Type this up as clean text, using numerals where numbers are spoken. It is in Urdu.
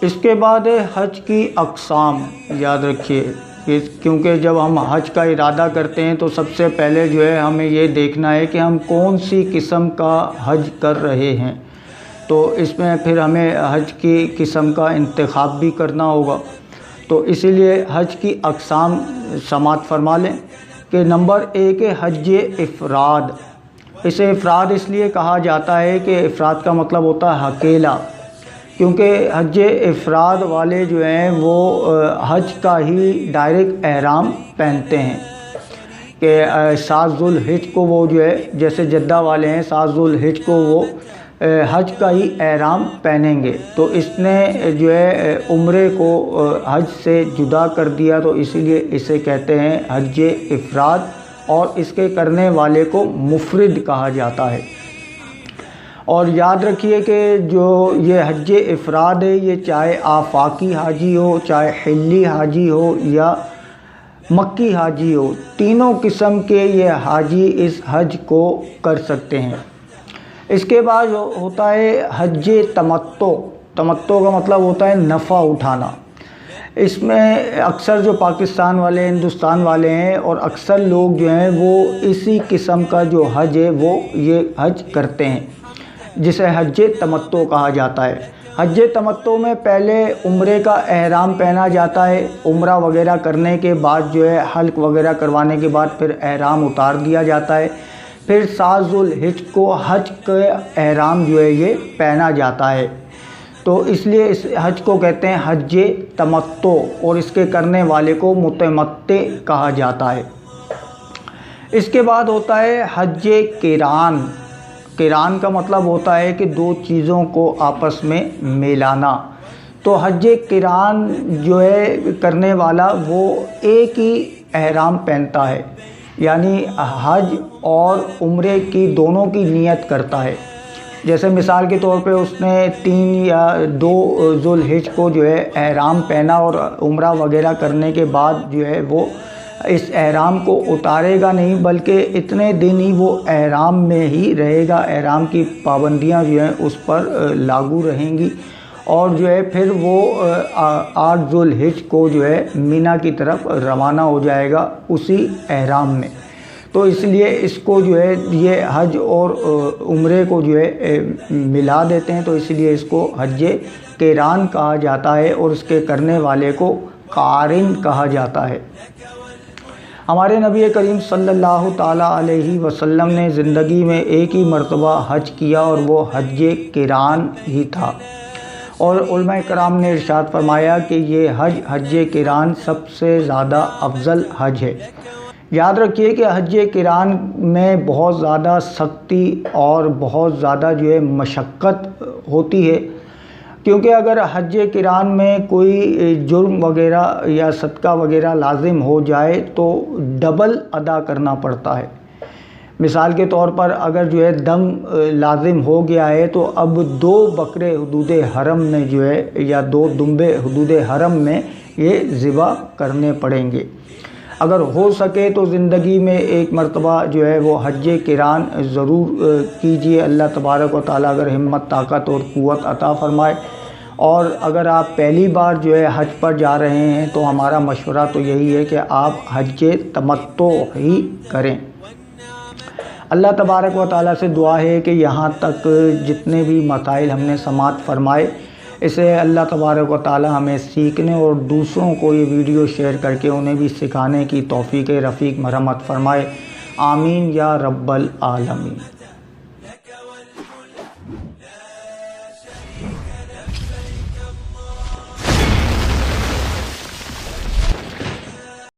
اس کے بعد ہے حج کی اقسام. یاد رکھیے کیونکہ جب ہم حج کا ارادہ کرتے ہیں تو سب سے پہلے جو ہے ہمیں یہ دیکھنا ہے کہ ہم کون سی قسم کا حج کر رہے ہیں. تو اس میں پھر ہمیں حج کی قسم کا انتخاب بھی کرنا ہوگا. تو اسی لیے حج کی اقسام سماعت فرما لیں کہ نمبر 1 ہے حج افراد. اسے افراد اس لیے کہا جاتا ہے کہ افراد کا مطلب ہوتا ہے اکیلا، کیونکہ حج افراد والے جو ہیں وہ حج کا ہی ڈائریکٹ احرام پہنتے ہیں کہ 7 ذوالحج کو وہ جو ہے جیسے جدہ والے ہیں 7 ذوالحج کو وہ حج کا ہی احرام پہنیں گے. تو اس نے جو ہے عمرے کو حج سے جدا کر دیا، تو اسی لیے اسے کہتے ہیں حج افراد، اور اس کے کرنے والے کو مفرد کہا جاتا ہے. اور یاد رکھیے کہ جو یہ حج افراد ہے یہ چاہے آفاقی حاجی ہو، چاہے حلی حاجی ہو یا مکی حاجی ہو، تینوں قسم کے یہ حاجی اس حج کو کر سکتے ہیں. اس کے بعد ہوتا ہے حج تمتع. تمتع کا مطلب ہوتا ہے نفع اٹھانا. اس میں اکثر جو پاکستان والے، ہندوستان والے ہیں، اور اکثر لوگ جو ہیں وہ اسی قسم کا جو حج ہے وہ یہ حج کرتے ہیں جسے حج تمتع کہا جاتا ہے. حج تمتع میں پہلے عمرے کا احرام پہنا جاتا ہے. عمرہ وغیرہ کرنے کے بعد جو ہے حلق وغیرہ کروانے کے بعد پھر احرام اتار دیا جاتا ہے. پھر 7 ذوالحج کو حج کا احرام جو ہے یہ پہنا جاتا ہے. تو اس لیے اس حج کو کہتے ہیں حج تمتع، اور اس کے کرنے والے کو متمتع کہا جاتا ہے. اس کے بعد ہوتا ہے حج قران. قران کا مطلب ہوتا ہے کہ 2 چیزوں کو آپس میں ملانا. تو حج قران جو ہے کرنے والا وہ ایک ہی احرام پہنتا ہے، یعنی حج اور عمرے کی دونوں کی نیت کرتا ہے. جیسے مثال کے طور پہ اس نے 3 یا 2 ذوالحج کو جو ہے احرام پہنا، اور عمرہ وغیرہ کرنے کے بعد جو ہے وہ اس احرام کو اتارے گا نہیں، بلکہ اتنے دن ہی وہ احرام میں ہی رہے گا. احرام کی پابندیاں جو ہیں اس پر لاگو رہیں گی، اور جو ہے پھر وہ 8 ذوالحج کو جو ہے مینا کی طرف روانہ ہو جائے گا اسی احرام میں. تو اس لیے اس کو جو ہے یہ حج اور عمرے کو جو ہے ملا دیتے ہیں، تو اس لیے اس کو حج قران کہا جاتا ہے، اور اس کے کرنے والے کو قارن کہا جاتا ہے. ہمارے نبی کریم صلی اللہ تعالیٰ علیہ وسلم نے زندگی میں ایک ہی مرتبہ حج کیا، اور وہ حج قران ہی تھا. اور علماء کرام نے ارشاد فرمایا کہ یہ حج قران سب سے زیادہ افضل حج ہے. یاد رکھیے کہ حج قران میں بہت زیادہ سختی اور بہت زیادہ جو ہے مشقت ہوتی ہے، کیونکہ اگر حج قران میں کوئی جرم وغیرہ یا صدقہ وغیرہ لازم ہو جائے تو ڈبل ادا کرنا پڑتا ہے. مثال کے طور پر اگر جو ہے دم لازم ہو گیا ہے تو اب 2 بکرے حدود حرم میں جو ہے یا 2 دمبے حدود حرم میں یہ ذبح کرنے پڑیں گے. اگر ہو سکے تو زندگی میں ایک مرتبہ جو ہے وہ حج قران ضرور کیجئے. اللہ تبارک و تعالیٰ اگر ہمت، طاقت اور قوت عطا فرمائے. اور اگر آپ پہلی بار جو ہے حج پر جا رہے ہیں تو ہمارا مشورہ تو یہی ہے کہ آپ حج تمتع ہی کریں. اللہ تبارک و تعالیٰ سے دعا ہے کہ یہاں تک جتنے بھی مسائل ہم نے سماعت فرمائے، اسے اللہ تبارک و تعالیٰ ہمیں سیکھنے اور دوسروں کو یہ ویڈیو شیئر کر کے انہیں بھی سکھانے کی توفیق رفیق مرحمت فرمائے. آمین یا رب العالمین.